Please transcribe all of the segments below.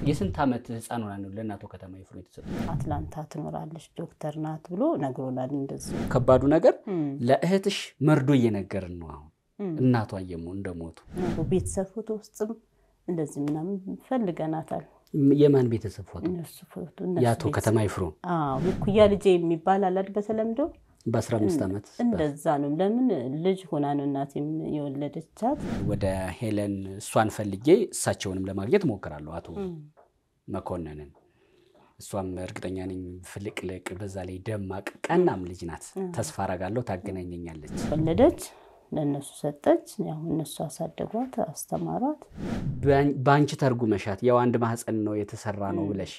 የስንት ዓመት ህፃን ሆና ነው ለእናቶ ከተማ ይፍሩ የተሰጠው? አትላንታ ትኖራለች ዶክተር ናት ብሎ ነግሮናል። እንደዚህ ከባዱ ነገር ለእህትሽ መርዶ እየነገርን ነው አሁን እናቷ እንደሞቱ ቤተሰብ ፎቶ ውስጥም እንደዚህ ምናምን ፈልገናታል። የማን ቤተሰብ ፎቶ? እነሱ ፎቶ ያቶ ከተማ ይፍሩ ኩያ ልጄ የሚባል አላድ በተለምዶ በ15 ዓመት እንደዛ ነው። ለምን ልጅ ሆና ነው እናቴም የወለደቻት። ወደ ሄለን እሷን ፈልጌ እሳቸውንም ለማግኘት ሞክራለሁ አቶ መኮንነን። እሷም እርግጠኛ ነኝ ፍልቅልቅ በዛ ላይ ደማቅ ቀናም ልጅ ናት። ተስፋ አረጋለሁ ታገናኘኛለች። ወለደች ለነሱ ሰጠች። ያው እነሱ አሳደጓት አስተማሯት። ባንቺ ተርጉመሻት ያው አንድ ማህፀን ነው የተሰራ ነው ብለሽ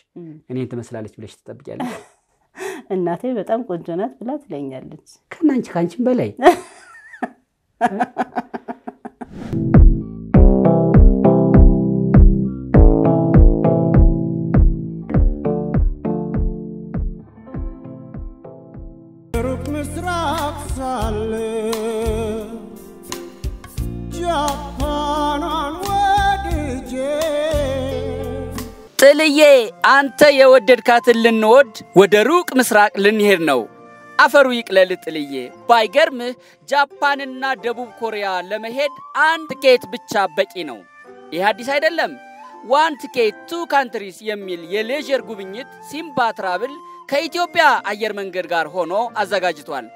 እኔን ትመስላለች ብለሽ ትጠብቂያለሽ? እናቴ በጣም ቆንጆ ናት ብላ ትለኛለች። ካንቺም በላይ ሩቅ ምስራቅ ሳለ ጃፓናን ወድጄ ጥልዬ አንተ የወደድካትን ልንወድ ወደ ሩቅ ምስራቅ ልንሄድ ነው። አፈሩ ይቅለል ጥልዬ። ባይገርምህ ጃፓንና ደቡብ ኮሪያ ለመሄድ አንድ ቲኬት ብቻ በቂ ነው። ይህ አዲስ አይደለም። ዋን ቲኬት ቱ ካንትሪስ የሚል የሌጀር ጉብኝት ሲምባ ትራቭል ከኢትዮጵያ አየር መንገድ ጋር ሆኖ አዘጋጅቷል።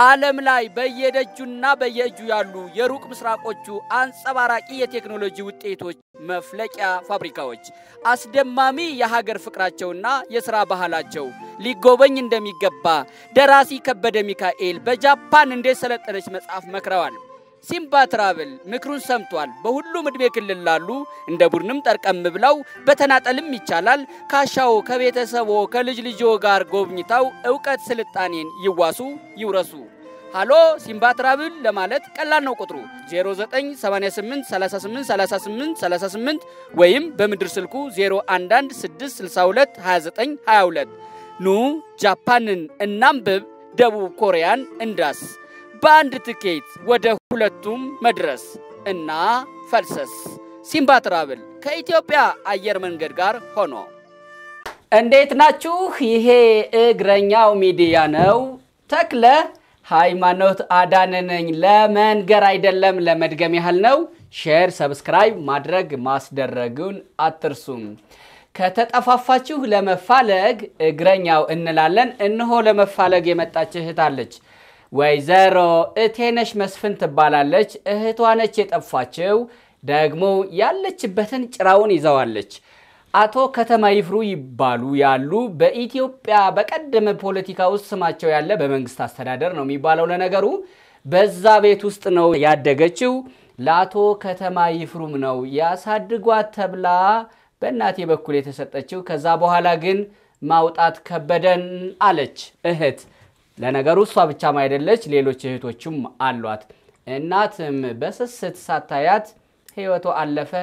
ዓለም ላይ በየደጁና በየእጁ ያሉ የሩቅ ምስራቆቹ አንጸባራቂ የቴክኖሎጂ ውጤቶች መፍለቂያ ፋብሪካዎች አስደማሚ የሀገር ፍቅራቸውና የሥራ ባህላቸው ሊጎበኝ እንደሚገባ ደራሲ ከበደ ሚካኤል በጃፓን እንደሰለጠነች መጽሐፍ መክረዋል። ሲምባ ትራቭል ምክሩን ሰምቷል። በሁሉም እድሜ ክልል ላሉ እንደ ቡድንም ጠርቀም ብለው በተናጠልም ይቻላል ካሻው ከቤተሰቦ ከልጅ ልጆ ጋር ጎብኝታው ዕውቀት ስልጣኔን ይዋሱ ይውረሱ። ሃሎ ሲምባ ትራቭል ለማለት ቀላል ነው። ቁጥሩ 0988383838 ወይም በምድር ስልኩ 0116622922 ኑ ጃፓንን እናንብብ፣ ደቡብ ኮሪያን እንዳስ። በአንድ ትኬት ወደ ሁለቱም መድረስ እና ፈልሰስ። ሲምባ ትራቭል ከኢትዮጵያ አየር መንገድ ጋር ሆኖ። እንዴት ናችሁ? ይሄ እግረኛው ሚዲያ ነው። ተክለ ሃይማኖት አዳነ ነኝ። ለመንገር አይደለም ለመድገም ያህል ነው። ሼር ሰብስክራይብ ማድረግ ማስደረጉን አትርሱም። ከተጠፋፋችሁ ለመፋለግ እግረኛው እንላለን። እነሆ ለመፋለግ የመጣች እህት አለች። ወይዘሮ እቴነሽ መስፍን ትባላለች። እህቷ ነች የጠፋችው። ደግሞ ያለችበትን ጭራውን ይዘዋለች። አቶ ከተማ ይፍሩ ይባሉ ያሉ በኢትዮጵያ በቀደመ ፖለቲካ ውስጥ ስማቸው ያለ በመንግስት አስተዳደር ነው የሚባለው። ለነገሩ በዛ ቤት ውስጥ ነው ያደገችው። ለአቶ ከተማ ይፍሩም ነው ያሳድጓት ተብላ በእናቴ በኩል የተሰጠችው። ከዛ በኋላ ግን ማውጣት ከበደን አለች እህት። ለነገሩ እሷ ብቻም አይደለች ሌሎች እህቶችም አሏት። እናትም በስስት ሳታያት ህይወቷ አለፈ።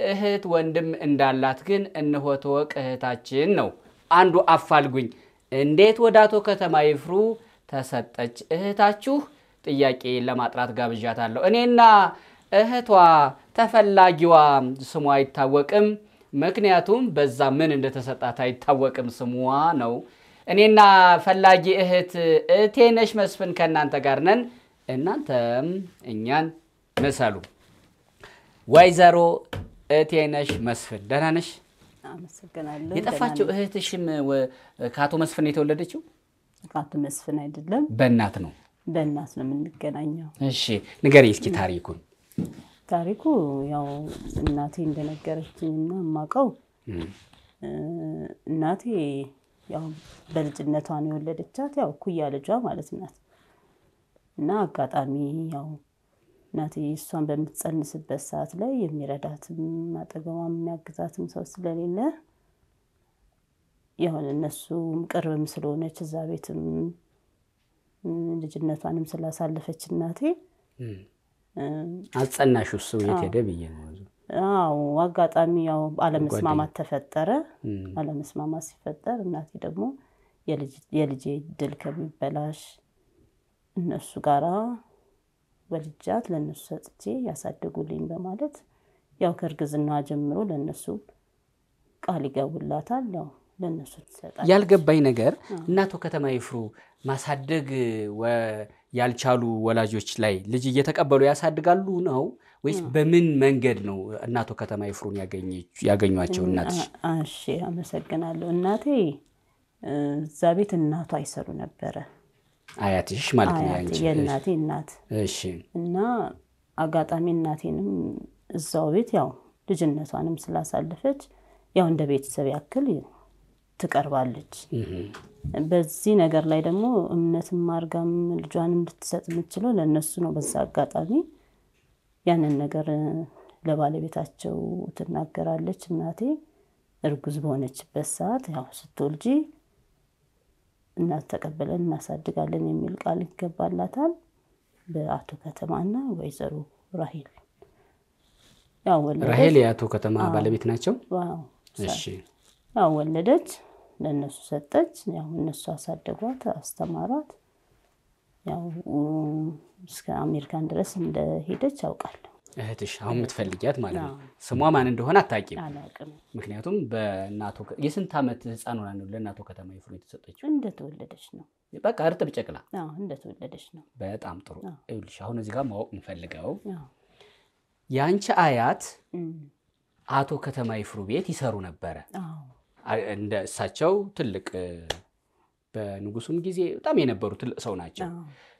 እህት ወንድም እንዳላት ግን እነሆ ተወቅ እህታችን ነው። አንዱ አፋልጉኝ እንዴት ወደ አቶ ከተማ ይፍሩ ተሰጠች እህታችሁ? ጥያቄ ለማጥራት ጋብዣታለሁ። እኔና እህቷ ተፈላጊዋ ስሟ አይታወቅም። ምክንያቱም በዛ ምን እንደተሰጣት አይታወቅም ስሟ ነው። እኔና ፈላጊ እህት እቴነሽ መስፍን ከናንተ ጋር ነን። እናንተም እኛን መሰሉ። ወይዘሮ እቴነሽ መስፍን ደህና ነሽ? አመሰግናለሁ። የጠፋችው እህትሽም ከአቶ መስፍን የተወለደችው? ከአቶ መስፍን አይደለም በእናት ነው። በእናት ነው የምንገናኘው። እሺ ንገሪ እስኪ ታሪኩን። ታሪኩ ያው እናቴ እንደነገረችኝና ማቀው እናቴ ያው በልጅነቷ ነው የወለደቻት። ያው ኩያ ልጇ ማለት ናት። እና አጋጣሚ ያው እናቴ እሷን በምትጸንስበት ሰዓት ላይ የሚረዳትም አጠገቧም የሚያግዛትም ሰው ስለሌለ ያው እነሱም ቅርብም ስለሆነች እዛ ቤትም ልጅነቷንም ስላሳለፈች እናቴ አጸናሽው እሱ የት ሄደ ብዬ ነው። አዎ አጋጣሚ ያው አለመስማማት ተፈጠረ። አለመስማማት ሲፈጠር እናቴ ደግሞ የልጄ ድል ከሚበላሽ እነሱ ጋራ ወልጃት ለነሱ ሰጥቼ ያሳደጉልኝ በማለት ያው ከርግዝና ጀምሮ ለነሱ ቃል ይገቡላታል ነው ለነሱ ተሰጣጣ ያልገባኝ ነገር እናቶ ከተማ ይፍሩ ማሳደግ ያልቻሉ ወላጆች ላይ ልጅ እየተቀበሉ ያሳድጋሉ ነው ወይስ በምን መንገድ ነው እናቶ ከተማ ይፍሩን ያገኙአቸው እናትሽ? እሺ አመሰግናለሁ። እናቴ ዛቤት እናቷ አይሰሩ ነበር። አያትሽ ማለት ነው ያንቺ? የእናቴ እናት። እሺ። እና አጋጣሚ እናቴንም እዛው ቤት ያው ልጅነቷንም ስላሳለፈች ያው እንደ ቤተሰብ ያክል ትቀርባለች። በዚህ ነገር ላይ ደግሞ እምነትም ማርጋም ልጇንም ልትሰጥ የምትችለው ለነሱ ነው። በዛ አጋጣሚ ያንን ነገር ለባለቤታቸው ትናገራለች። እናቴ እርጉዝ በሆነችበት ሰዓት ያው ስትወልጂ እናት ተቀበለን እናሳድጋለን የሚል ቃል ይገባላታል በአቶ ከተማና ወይዘሮ ራሄል። ያው ወለደች። ራሄል የአቶ ከተማ ባለቤት ናቸው? ዋው። እሺ። ያው ወለደች፣ ለነሱ ሰጠች። ያው እነሱ አሳደጓት፣ አስተማሯት። ያው እስከ አሜሪካን ድረስ እንደሄደች አውቃለሁ። እህትሽ አሁን የምትፈልጊያት ማለት ነው። ስሟ ማን እንደሆነ አታውቂም? አላውቅም። ምክንያቱም በእናቶ የስንት ዓመት ህፃን ሆና ነው ለእናቶ ከተማ ይፍሩ የተሰጠችው? እንደተወለደች ነው። በቃ እርጥብ ጨቅላ? አዎ እንደተወለደች ነው። በጣም ጥሩ። ይኸውልሽ አሁን እዚህ ጋር ማወቅ የምፈልገው ያንቺ አያት አቶ ከተማ ይፍሩ ቤት ይሰሩ ነበር? አዎ። እንደ እሳቸው ትልቅ በንጉሱም ጊዜ በጣም የነበሩ ትልቅ ሰው ናቸው።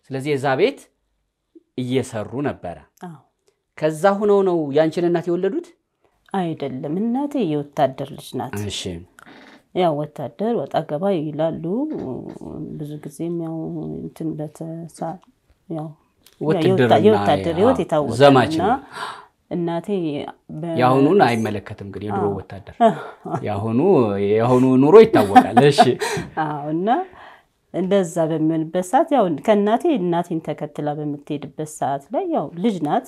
ስለዚህ የዛ ቤት እየሰሩ ነበር? አዎ። ከዛ ሆነው ነው ያንቺን እናት የወለዱት? አይደለም፣ እናቴ የወታደር ልጅ ናት። እሺ። ያው ወታደር ወጣ ገባ ይላሉ። ብዙ ጊዜም ያው እንትን በተሳ ያው የወታደር ህይወት የታወቀና እናቴ ያሁኑን አይመለከትም ግን የድሮ ወታደር ያሁኑ ኑሮ ይታወቃል። እሺ። እና እንደዛ በሚሆንበት ሰዓት ያው እናቴን ተከትላ በምትሄድበት ሰዓት ላይ ያው ልጅ ናት።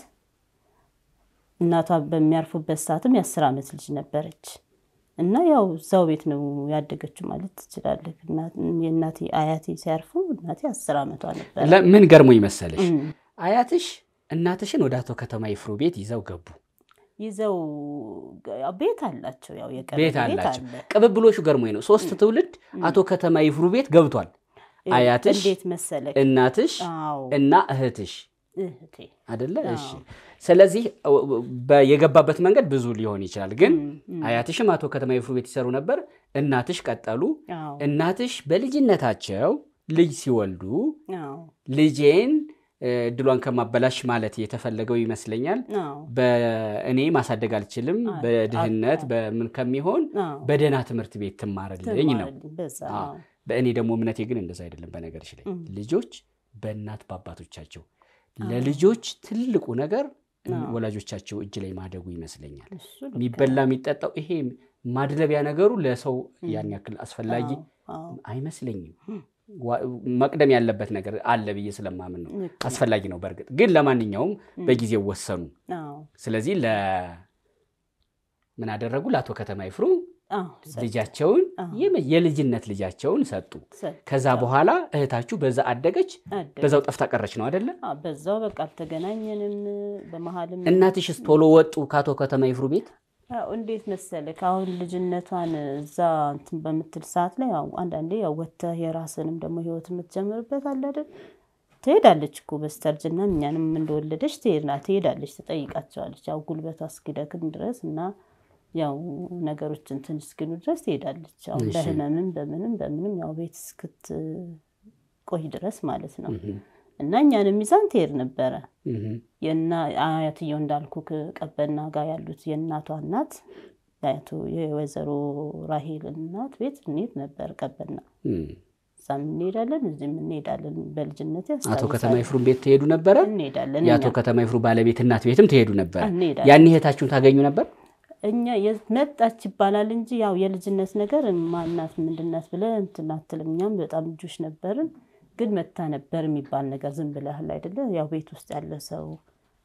እናቷ በሚያርፉበት ሰዓትም የ10 ዓመት ልጅ ነበረች እና ያው እዛው ቤት ነው ያደገችው ማለት ትችላለህ። የእናቴ አያቴ ሲያርፉ እናቴ 10 ዓመቷ ነበር። ለምን ገርሞኝ መሰለሽ አያትሽ እናትሽን ወደ አቶ ከተማ ይፍሩ ቤት ይዘው ገቡ? ይዘው ቤት አላቸው፣ ያው የቀበሌ ቤት አላቸው። ቅብብሎሹ ገርሞኝ ነው። 3 ትውልድ አቶ ከተማ ይፍሩ ቤት ገብቷል። አያትሽ፣ እንዴት መሰለህ እናትሽ እና እህትሽ እህቴ አይደለ? እሺ። ስለዚህ የገባበት መንገድ ብዙ ሊሆን ይችላል፣ ግን አያትሽም አቶ ከተማ ይፍሩ ቤት ይሰሩ ነበር። እናትሽ ቀጠሉ። እናትሽ በልጅነታቸው ልጅ ሲወልዱ ልጄን ድሏን ከማበላሽ ማለት የተፈለገው ይመስለኛል። በእኔ ማሳደግ አልችልም በድህነት በምን ከሚሆን በደና ትምህርት ቤት ትማርልኝ ነው። በእኔ ደግሞ እምነቴ ግን እንደዛ አይደለም። በነገርሽ ላይ ልጆች በእናት በአባቶቻቸው ለልጆች ትልቁ ነገር ወላጆቻቸው እጅ ላይ ማደጉ ይመስለኛል። የሚበላ የሚጠጣው ይሄ ማድለቢያ ነገሩ ለሰው ያን ያክል አስፈላጊ አይመስለኝም። መቅደም ያለበት ነገር አለ ብዬ ስለማምን ነው። አስፈላጊ ነው በርግጥ፣ ግን ለማንኛውም በጊዜው ወሰኑ። ስለዚህ ምን አደረጉ? ለአቶ ከተማ ይፍሩ ልጃቸውን የልጅነት ልጃቸውን ሰጡ። ከዛ በኋላ እህታችሁ በዛ አደገች፣ በዛው ጠፍታ ቀረች ነው አይደለ? በዛው በቃ አልተገናኘንም። በመሃልም እናትሽስ ቶሎ ወጡ ከአቶ ከተማ ይፍሩ ቤት? እንዴት መሰለህ አሁን ልጅነቷን እዛ እንትን በምትል ሰዓት ላይ ያው አንዳንዴ ያው ወጥተህ የራስንም ደግሞ ህይወት የምትጀምርበት አለ አይደል? ትሄዳለች እኮ በስተርጅና እኛንም እንደወለደች ትሄዳለች፣ ትጠይቃቸዋለች። ያው ጉልበቷ እስኪደክም ድረስ እና ያው ነገሮች እንትን እስኪሉ ድረስ ትሄዳለች። ያው በህመምም በምንም ያው ቤት እስክትቆይ ድረስ ማለት ነው። እና እኛንም ይዛን ትሄድ ነበረ። አያትየው እንዳልኩ ቀበና ጋር ያሉት የእናቷ እናት ያቱ የወይዘሮ ራሄል እናት ቤት እንሄድ ነበር ቀበና። እዛም እንሄዳለን እዚህም እንሄዳለን። በልጅነት አቶ ከተማ ይፍሩ ቤት ትሄዱ ነበር? እንሄዳለን። የአቶ ከተማ ይፍሩ ባለቤት እናት ቤትም ትሄዱ ነበር? ያን እህታችሁን ታገኙ ነበር? እኛ የመጣች ይባላል እንጂ ያው የልጅነት ነገር ማናት ምንድናት ብለን እንትን አትልም። እኛም በጣም ልጆች ነበርን፣ ግን መታ ነበር የሚባል ነገር ዝም ብለህ አይደለ? ያው ቤት ውስጥ ያለ ሰው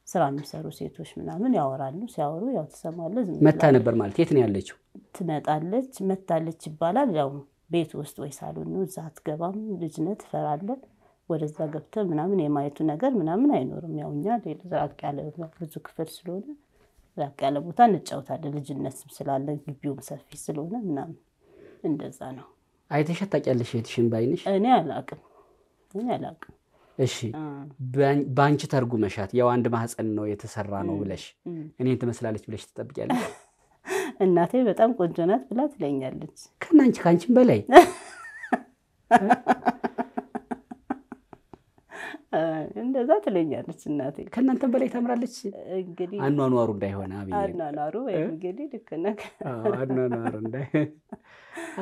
ስራ የሚሰሩ ሴቶች ምናምን ያወራሉ። ሲያወሩ ያው ትሰማለህ። ዝም መታ ነበር ማለት የት ነው ያለችው? ትመጣለች፣ መታለች ይባላል። ያው ቤት ውስጥ ወይ ሳሎን ነው፣ እዛ አትገባም። ልጅነት ትፈራለህ። ወደዛ ገብተህ ምናምን የማየቱ ነገር ምናምን አይኖርም። ያው እኛ ራቅ ያለ ብዙ ክፍል ስለሆነ ራቅ ያለ ቦታ እንጫወታለን ልጅነትም ስላለ ግቢውም ሰፊ ስለሆነ ምናምን እንደዛ ነው አይተሽ ታውቂያለሽ እህትሽን ባይንሽ እኔ አላቅም እሺ ባንቺ ተርጉመሻት ያው አንድ ማህፀን ነው የተሰራ ነው ብለሽ እኔን ትመስላለች ብለሽ ትጠብቂያለሽ እናቴ በጣም ቆንጆ ናት ብላ ትለኛለች ካንቺም በላይ እንደዛ ትለኛለች እናቴ ከናንተም በላይ ታምራለች እንግዲህ አኗኗሩ እንዳይሆነ አኗኗሩ እንግዲህ ልክነክ አኗኗሩ እንዳይ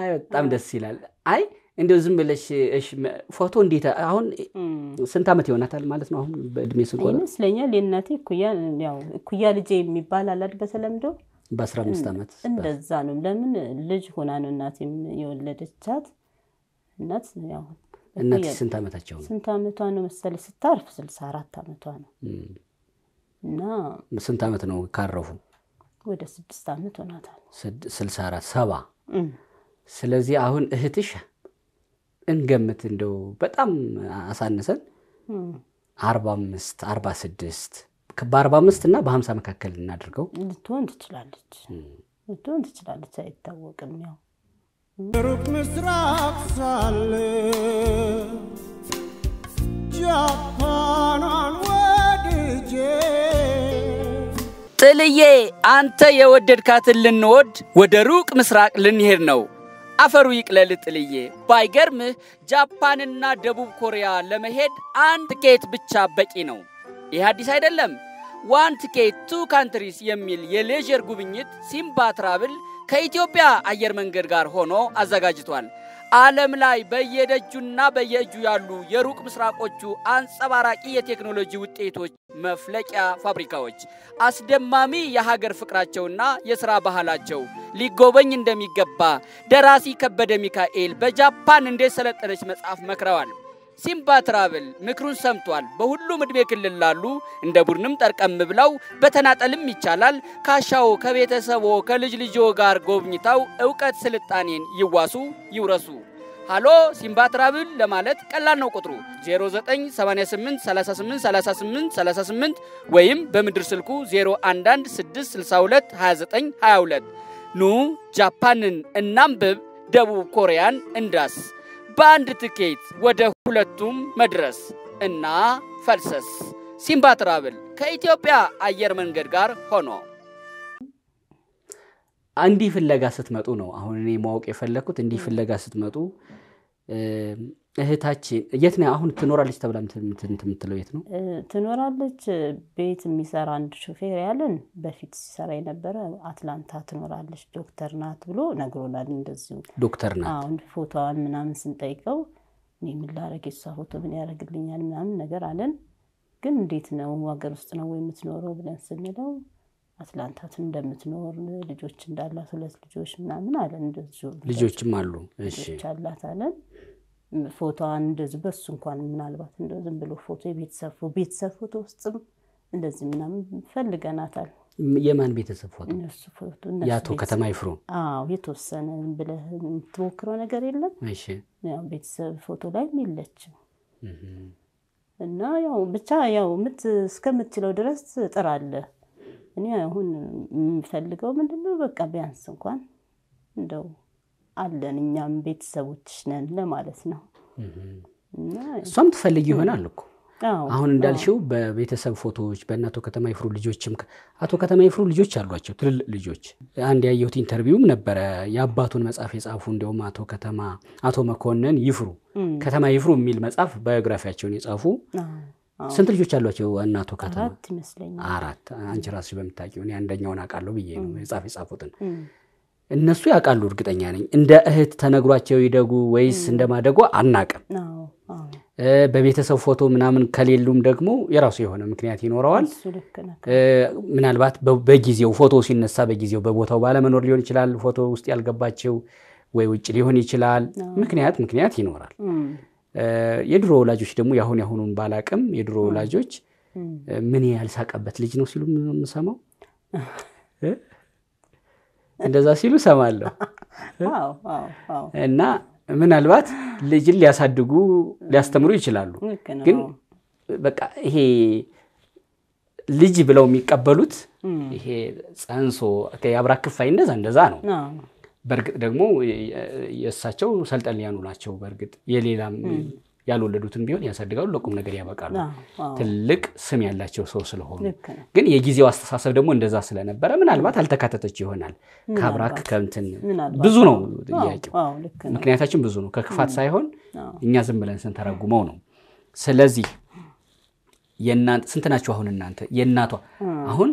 አይ በጣም ደስ ይላል አይ እንደው ዝም ብለሽ እሺ ፎቶ እንዴት አሁን ስንት አመት ይሆናታል ማለት ነው አሁን በእድሜ ስንቆራ ይመስለኛል የእናቴ ኩያ ልጅ የሚባል አላድ በተለምዶ በ15 አመት እንደዛ ነው ለምን ልጅ ሆና ነው እናቴም የወለደቻት እናት ያው እናት ስንት አመታቸው ነው ስንት አመቷ ነው መሰለኝ ስታርፍ 64 አመቷ ነው እና ስንት አመት ነው ካረፉ ወደ 6 አመት ሆናታል 64 7 ስለዚህ አሁን እህትሽ እንገምት እንደው በጣም አሳነሰን 45 46 በ45 እና በ50 መካከል እናድርገው ልትሆን ትችላለች አይታወቅም ያው ሩቅ ምስራቅ ሳለ ጃፓናን ወድጄ ጥልዬ አንተ የወደድካትን ልንወድ ወደ ሩቅ ምስራቅ ልንሄድ ነው አፈሩ ይቅለል ጥልዬ ባይገርምህ ጃፓንና ደቡብ ኮሪያ ለመሄድ አንድ ቲኬት ብቻ በቂ ነው ይህ አዲስ አይደለም one ticket two countries የሚል የሌጀር ጉብኝት ሲምባ ትራቭል ከኢትዮጵያ አየር መንገድ ጋር ሆኖ አዘጋጅቷል ዓለም ላይ በየደጁና በየእጁ ያሉ የሩቅ ምስራቆቹ አንጸባራቂ የቴክኖሎጂ ውጤቶች መፍለቂያ ፋብሪካዎች አስደማሚ የሀገር ፍቅራቸውና የሥራ ባህላቸው ሊጎበኝ እንደሚገባ ደራሲ ከበደ ሚካኤል በጃፓን እንዴት ሰለጠነች መጽሐፍ መክረዋል ሲምባ ትራቭል ምክሩን ሰምቷል በሁሉም እድሜ ክልል ላሉ እንደ ቡድንም ጠርቀም ብለው በተናጠልም ይቻላል ካሻው ከቤተሰቦ ከልጅ ልጆ ጋር ጎብኝታው ዕውቀት ስልጣኔን ይዋሱ ይውረሱ ሃሎ ሲምባ ትራቭል ለማለት ቀላል ነው ቁጥሩ 0988383838 ወይም በምድር ስልኩ 0116622922 ኑ ጃፓንን እናንብብ ደቡብ ኮሪያን እንዳስ በአንድ ትኬት ወደ ሁለቱም መድረስ እና ፈልሰስ ሲምባ ትራቭል ከኢትዮጵያ አየር መንገድ ጋር ሆኖ አንዲ ፍለጋ ስትመጡ ነው አሁን እኔ ማወቅ የፈለኩት እንዲ ፍለጋ ስትመጡ እህታችን የት ነው አሁን ትኖራለች ተብላ ምትለው የት ነው ትኖራለች ቤት የሚሰራ አንድ ሹፌር ያለን በፊት ሲሰራ የነበረ አትላንታ ትኖራለች ዶክተር ናት ብሎ ነግሮናል እንደዚሁ ዶክተር ናት አሁን ፎቶዋን ምናምን ስንጠይቀው ምን ላረግ እሷ ፎቶ ምን ያረግልኛል ምናምን ነገር አለን ግን እንዴት ነው ሀገር ውስጥ ነው ወይ የምትኖረው ብለን ስንለው አትላንታ እንደምትኖር ልጆች እንዳላት ሁለት ልጆች ምናምን አለን እንደዚሁ ልጆችም አሉ እሺ ቻላት አለን ፎቶዋን እንደዚህ በሱ እንኳን ምናልባት እንደዚህ ብሎ ፎቶ ቤተሰብ ፎቶ ውስጥም እንደዚህ ምናምን ፈልገናታል የማን ቤተሰብ ፎቶ እነሱ ፎቶ ያቶ ከተማ ይፍሩ አዎ የተወሰነ ብለህ ትሞክረው ነገር የለም እሺ ያው ቤተሰብ ፎቶ ላይ ሚለች እና ያው ብቻ ያው እስከምትችለው ድረስ ጥራለ እኔ አሁን ፈልገው ምንድነው በቃ ቢያንስ እንኳን እንደው አለን እኛም ቤተሰቦችሽ ነን ለማለት ነው እና እሷም ትፈልጊ ይሆናል እኮ አሁን እንዳልሽው በቤተሰብ ፎቶዎች በእናቶ ከተማ ይፍሩ ልጆችም አቶ ከተማ ይፍሩ ልጆች አሏቸው ትልልቅ ልጆች አንድ ያየሁት ኢንተርቪውም ነበር ያባቱን መጽሐፍ የጻፉ እንደው አቶ መኮንን ይፍሩ ከተማ ይፍሩ የሚል መጽሐፍ ባዮግራፊያቸውን የጻፉ ስንት ልጆች አሏቸው እናቶ ከተማ 4 ይመስለኛል 4 አንቺ ራስሽ በመታቂው እኔ አንደኛውን አቃለው ብዬ ነው መጽሐፍ የጻፉትን እነሱ ያቃሉ እርግጠኛ ነኝ እንደ እህት ተነግሯቸው ይደጉ ወይስ እንደማደጎ አናቀም በቤተሰብ ፎቶ ምናምን ከሌሉም ደግሞ የራሱ የሆነ ምክንያት ይኖረዋል ምናልባት በጊዜው ፎቶ ሲነሳ በጊዜው በቦታው ባለመኖር ሊሆን ይችላል ፎቶ ውስጥ ያልገባቸው ወይ ውጭ ሊሆን ይችላል ምክንያት ይኖራል የድሮ ወላጆች ደግሞ ያሁኑን ባላቀም የድሮ ወላጆች ምን ያልሳቀበት ልጅ ነው ሲሉ ምሰማው እንደዛ ሲሉ ሰማለሁ እና ምናልባት ልጅን ሊያሳድጉ ሊያስተምሩ ይችላሉ ግን በቃ ይሄ ልጅ ብለው የሚቀበሉት ይሄ ጸንሶ ያብራክ ክፋይ እንደዛ ነው በርግጥ ደግሞ የእሳቸው ሰልጠን ያኑ ናቸው በርግጥ የሌላም ያልወለዱትን ቢሆን ያሳድጋሉ ለቁም ነገር ያበቃሉ ትልቅ ስም ያላቸው ሰው ስለሆኑ ግን የጊዜው አስተሳሰብ ደግሞ እንደዛ ስለነበረ ምናልባት አልተካተተች ይሆናል ካብራክ ከእንትን ብዙ ነው ጥያቄው ምክንያታችን ብዙ ነው ከክፋት ሳይሆን እኛ ዝም ብለን ስንተረጉመው ነው ስለዚህ የናንተ ስንት ናችሁ አሁን እናንተ የናቷ አሁን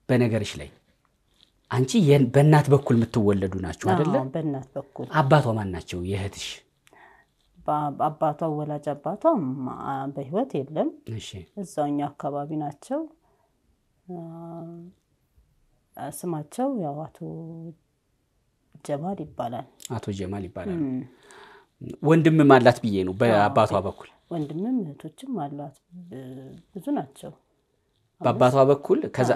በነገርሽ ላይ አንቺ በእናት በኩል የምትወለዱ ናችሁ አይደለ በእናት በኩል አባቷ ማን ናቸው የእህትሽ አባቷ ወላጅ አባቷ በህይወት የለም እሺ እዛውኛ አካባቢ ናቸው ስማቸው ያው አቶ ጀማል ይባላል ወንድም ማላት ብዬ ነው በአባቷ በኩል ወንድምም እህቶችም አሏት ብዙ ናቸው በአባቷ በኩል ከዛ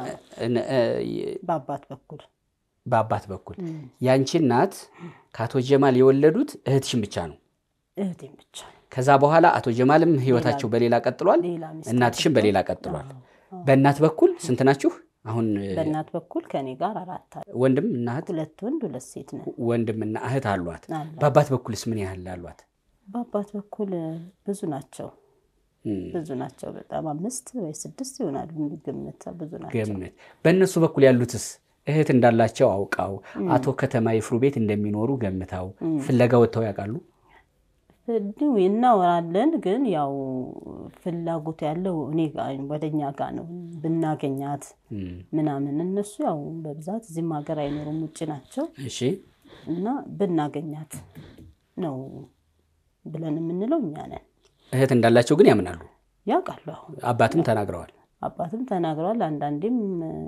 በአባት በኩል ያንቺ እናት ካቶ ጀማል የወለዱት እህትሽን ብቻ ነው እህቴን ብቻ ከዛ በኋላ አቶ ጀማልም ህይወታቸው በሌላ ቀጥሏል እናትሽም በሌላ ቀጥሏል በእናት በኩል ስንት ናችሁ አሁን በእናት በኩል ከኔ ጋር 4 ወንድም እና እህት 2 ወንድ 2 ሴት ነው ወንድም እና እህት አሏት በአባት በኩልስ ምን ያህል አሏት በአባት በኩል ብዙ ናቸው በጣም 5 ወይ 6 ይሆናሉ እንግምት ብዙ ናቸው ገምት በእነሱ በኩል ያሉትስ እህት እንዳላቸው አውቃው አቶ ከተማ ይፍሩ ቤት እንደሚኖሩ ገምታው ፍለጋ ወጥተው ያውቃሉ ነው እናወራለን ግን ያው ፍላጎት ያለው እኔ ወደኛ ጋር ነው ብናገኛት ምናምን እነሱ ያው በብዛት እዚህ ሀገር አይኖሩም ውጪ ናቸው እሺ እና ብናገኛት ነው ብለን የምንለው እኛ ነን እህት እንዳላቸው ግን ያምናሉ ያውቃሉ አባትም ተናግረዋል አንዳንዴም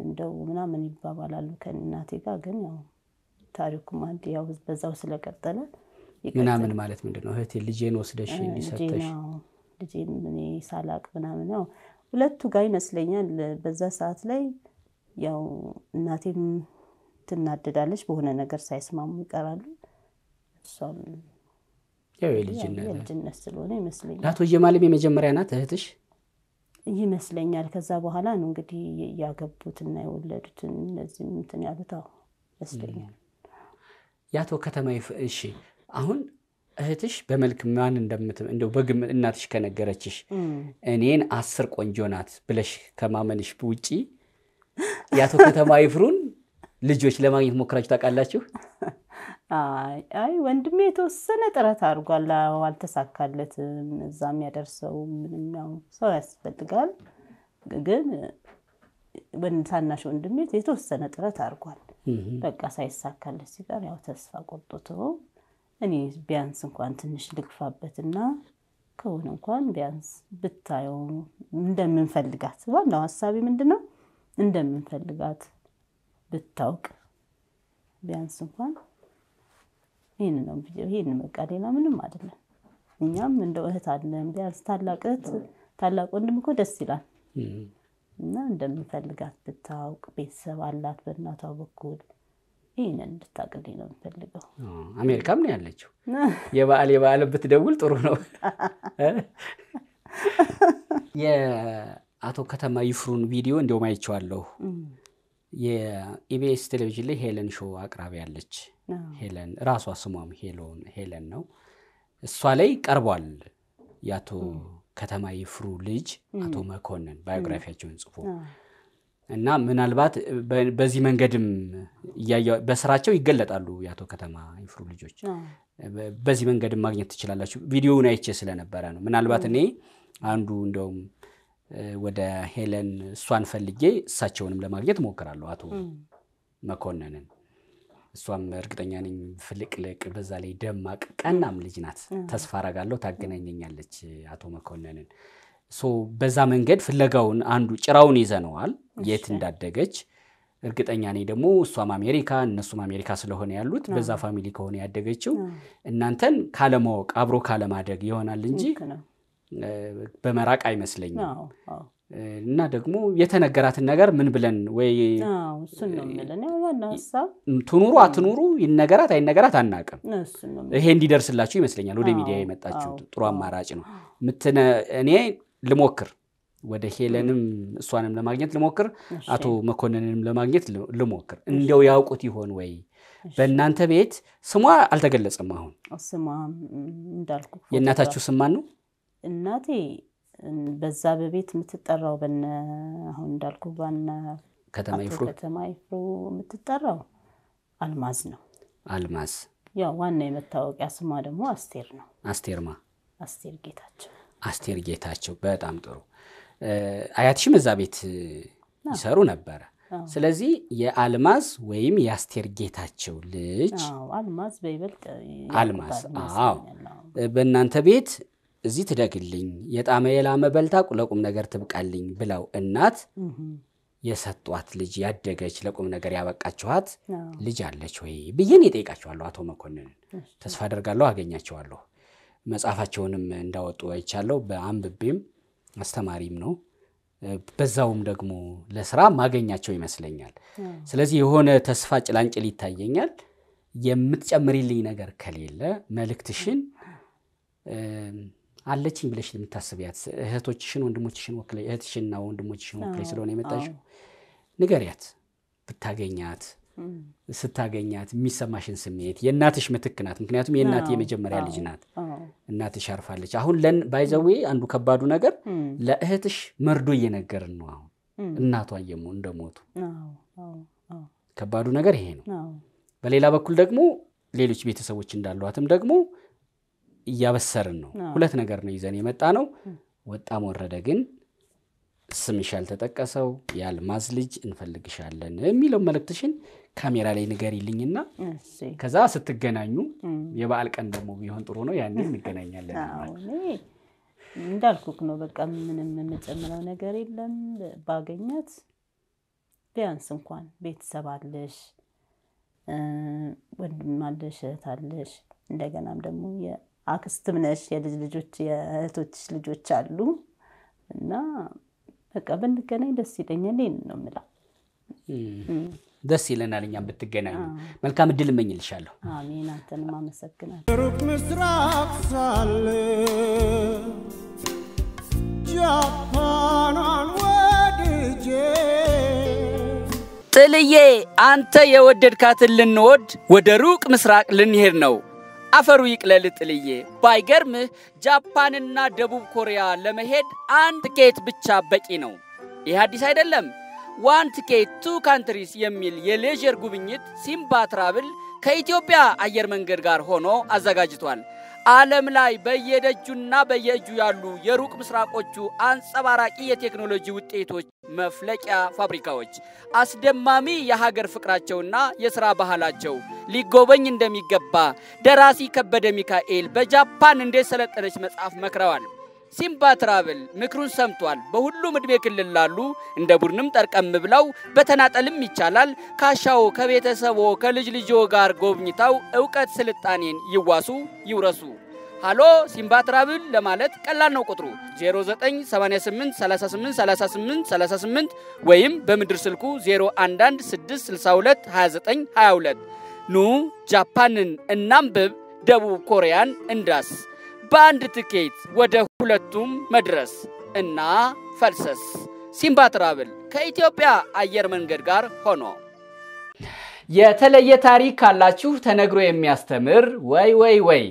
እንደው ምናምን ይባባላሉ ከእናቴ ጋር ግን ያው ታሪኩም አንድ ያው በዛው ስለቀጠለ ምናምን ማለት ምንድነው እህቴ ልጄን ወስደሽ እንዲሰጥሽ ልጄን እኔ ሳላቅ ምናምን ነው ሁለቱ ጋር ይመስለኛል በዛ ሰዓት ላይ ያው እናቴም ትናደዳለች በሆነ ነገር ሳይስማሙ ይቀራሉ እሷም ያው የልጅነት ስለሆነ ይመስለኛል አቶ ጀማልም የመጀመሪያ ናት እህትሽ ይመስለኛል ከዛ በኋላ ነው እንግዲህ ያገቡትና የወለዱትን እነዚህ እንትን ያሉታው ይመስለኛል ያቶ ከተማ እሺ አሁን እህትሽ በመልክ ማን እንደው በግም እናትሽ ከነገረችሽ እኔን 10 ቆንጆ ናት ብለሽ ከማመንሽ ውጪ ያቶ ከተማ ይፍሩን ልጆች ለማግኘት ሞክራችሁ ታውቃላችሁ አይ ወንድሜ ተወሰነ ጥረት አድርጓል አልተሳካለትም እዛም ያደርሰው ምንም ያው ሰው ያስፈልጋል ግን በእናታናሽ ወንድሜ የተወሰነ ጥረት አድርጓል በቃ ሳይሳካለት ሲቀር ያው ተስፋ ቆርጦ እኔ ቢያንስ እንኳን ትንሽ ልግፋበትና ከሆነ እንኳን ቢያንስ ብታየው እንደምንፈልጋት ዋናው ሐሳቢ ምንድነው እንደምንፈልጋት ብታውቅ ቢያንስ እንኳን ይሄን በቃ ሌላ ምንም አይደለም እኛም እንደው እህት አለን ቢያንስ ታላቅ ወንድም እኮ ደስ ይላል እና እንደምንፈልጋት ብታውቅ ቤተሰብ አላት በእናቷ በኩል ይሄን እንድታቅልኝ ነው የምፈልገው አሜሪካም ነው ያለችው የበዓል ብትደውል ጥሩ ነው የአቶ ከተማ ይፍሩን ቪዲዮ እንደው ማይቻለሁ የኢቢኤስ ቴሌቪዥን ላይ ሄለን ሾው አቅራቢ ያለች ሄለን ራሷ ስሟም ሄለን ነው እሷ ላይ ቀርቧል ያቶ ከተማ ይፍሩ ልጅ አቶ መኮንን ባዮግራፊያቸውን ጽፎ እና ምናልባት በዚህ መንገድም በስራቸው ይገለጣሉ ያቶ ከተማ ይፍሩ ልጆች በዚህ መንገድም ማግኘት ትችላላችሁ ቪዲዮውን አይቼ ስለነበረ ነው ምናልባት እኔ አንዱ እንደውም ወደ ሄለን እሷን ፈልጌ እሳቸውንም ለማግኘት ሞክራለሁ አቶ መኮንንን እሷም እርግጠኛ ነኝ ፍልቅልቅ በዛ ላይ ደማቅ ቀናም ልጅ ናት ተስፋ አረጋለሁ ታገናኘኛለች አቶ መኮንንን በዛ መንገድ ፍለጋውን አንዱ ጭራውን ይዘነዋል የት እንዳደገች እርግጠኛ ነኝ ደግሞ እሷም አሜሪካ እነሱም አሜሪካ ስለሆነ ያሉት በዛ ፋሚሊ ከሆነ ያደገችው እናንተን ካለማወቅ አብሮ ካለማደግ ይሆናል እንጂ በመራቅ አይመስለኝም እና ደግሞ የተነገራትን ነገር ምን ብለን ወይ እሱን ነው ማለት ነው ያናሳው ትኑሩ አትኑሩ ይነገራት አይነገራት አናቀም ይሄ እንዲደርስላችሁ ይመስለኛል ወደ ሚዲያ የመጣችሁ ጥሩ አማራጭ ነው እኔ ልሞክር ወደ ሄለንም እሷንም ለማግኘት ልሞክር አቶ መኮንንንም ለማግኘት ልሞክር እንደው ያውቁት ይሆን ወይ በእናንተ ቤት ስሟ አልተገለጸም አሁን ስሟ እንዳልኩ የእናታችሁ ስም ማን ነው እናቴ በዛ በቤት የምትጠራው በነ አሁን እንዳልኩ ባና ከተማይፍሩ የምትጠራው አልማዝ ነው አልማዝ ያው ዋና የመታወቂያ ስሟ ደግሞ አስቴር ነው አስቴርማ አስቴር ጌታቸው በጣም ጥሩ አያትሽም እዛ ቤት ይሰሩ ነበር ስለዚህ የአልማዝ ወይም የአስቴር ጌታቸው ልጅ አልማዝ በይበልጥ አልማዝ በእናንተ ቤት እዚህ ትደግልኝ የጣመ የላመ በልታ ለቁም ነገር ትብቃልኝ ብለው እናት የሰጧት ልጅ ያደገች ለቁም ነገር ያበቃችኋት ልጅ አለች ወይ ብዬን ይጠይቃቸዋለሁ አቶ መኮንን ተስፋ አደርጋለሁ አገኛቸዋለሁ መጻፋቸውንም እንዳወጡ አይቻለሁ በአንብቤም አስተማሪም ነው በዛውም ደግሞ ለስራ ማገኛቸው ይመስለኛል ስለዚህ የሆነ ተስፋ ጭላንጭል ይታየኛል የምትጨምሪልኝ ነገር ከሌለ መልእክትሽን አለችኝ ብለሽ ለምታስቢያት እህቶችሽን ወንድሞችሽን ወክለሽ እህትሽንና ወንድሞችሽን ወክለሽ ስለሆነ የመጣሽው ንገሪያት ብታገኛት ስታገኛት የሚሰማሽን ስሜት የእናትሽ ምትክ ናት ምክንያቱም የእናት የመጀመሪያ ልጅ ናት እናትሽ አርፋለች አሁን ባይዘዌ አንዱ ከባዱ ነገር ለእህትሽ መርዶ እየነገርን ነው አሁን እናቷ እንደሞቱ ከባዱ ነገር ይሄ ነው በሌላ በኩል ደግሞ ሌሎች ቤተሰቦች እንዳሏትም ደግሞ እያበሰርን ነው ሁለት ነገር ነው ይዘን የመጣ ነው ወጣም ወረደ ግን ስምሽ ያልተጠቀሰው ያልማዝ ልጅ እንፈልግሻለን የሚለው መልእክትሽን ካሜራ ላይ ንገሪልኝና ከዛ ስትገናኙ የበዓል ቀን ደግሞ ቢሆን ጥሩ ነው ያኔ እንገናኛለን እንዳልኩክ ነው በቃ ምንም የምጨምረው ነገር የለም ባገኛት ቢያንስ እንኳን ቤተሰብ አለሽ ወንድም አለሽ እህት አለሽ እንደገናም ደግሞ የአክስትም ነሽ የልጅ ልጆች የእህቶችሽ ልጆች አሉ እና በቃ ብንገናኝ ደስ ይለኛል ነው የምለው ደስ ይለናል እኛም ብትገናኙ መልካም እድል እመኝልሻለሁ አሜን አንተንም አመሰግናለሁ ሩቅ ምስራቅ ሳለ ጃፓናን ወድጄ ጥልዬ አንተ የወደድካትን ልንወድ ወደ ሩቅ ምስራቅ ልንሄድ ነው አፈሩ ይቅለል ጥልዬ ባይገርምህ ጃፓንና ደቡብ ኮሪያ ለመሄድ አንድ ቲኬት ብቻ በቂ ነው ይህ አዲስ አይደለም one ticket two countries የሚል የሌጀር ጉብኝት ሲምባ ትራቭል ከኢትዮጵያ አየር መንገድ ጋር ሆኖ አዘጋጅቷል ዓለም ላይ በየደጁና በየእጁ ያሉ የሩቅ ምስራቆቹ አንጸባራቂ የቴክኖሎጂ ውጤቶች መፍለቂያ ፋብሪካዎች አስደማሚ የሀገር ፍቅራቸውና የሥራ ባህላቸው ሊጎበኝ እንደሚገባ ደራሲ ከበደ ሚካኤል በጃፓን እንዴት ሰለጠነች መጽሐፍ መክረዋል ሲምባ ትራቭል ምክሩን ሰምቷል በሁሉም እድሜ ክልል ላሉ እንደ ቡድንም ጠርቀም ብለው በተናጠልም ይቻላል ካሻው ከቤተሰቦ ከልጅ ልጆ ጋር ጎብኝታው ዕውቀት ስልጣኔን ይዋሱ ይውረሱ ሃሎ ሲምባ ትራቭል ለማለት ቀላል ነው ቁጥሩ 0988383838 ወይም በምድር ስልኩ 0116622922 ኑ ጃፓንን እናንብብ ደቡብ ኮሪያን እንዳስ በአንድ ትኬት ወደ ሁለቱም መድረስ እና ፈልሰስ ሲምባ ትራቭል ከኢትዮጵያ አየር መንገድ ጋር ሆኖ የተለየ ታሪክ ካላችሁ ተነግሮ የሚያስተምር ወይ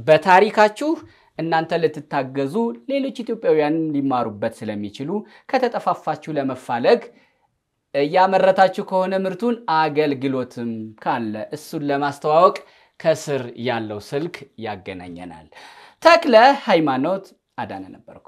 በታሪካችሁ እናንተ ልትታገዙ ሌሎች ኢትዮጵያውያን ሊማሩበት ስለሚችሉ ከተጠፋፋችሁ ለመፋለግ ያመረታችሁ ከሆነ ምርቱን አገልግሎትም ካለ እሱን ለማስተዋወቅ ከስር ያለው ስልክ ያገናኘናል ተክለ ሃይማኖት አዳነ ነበርኩ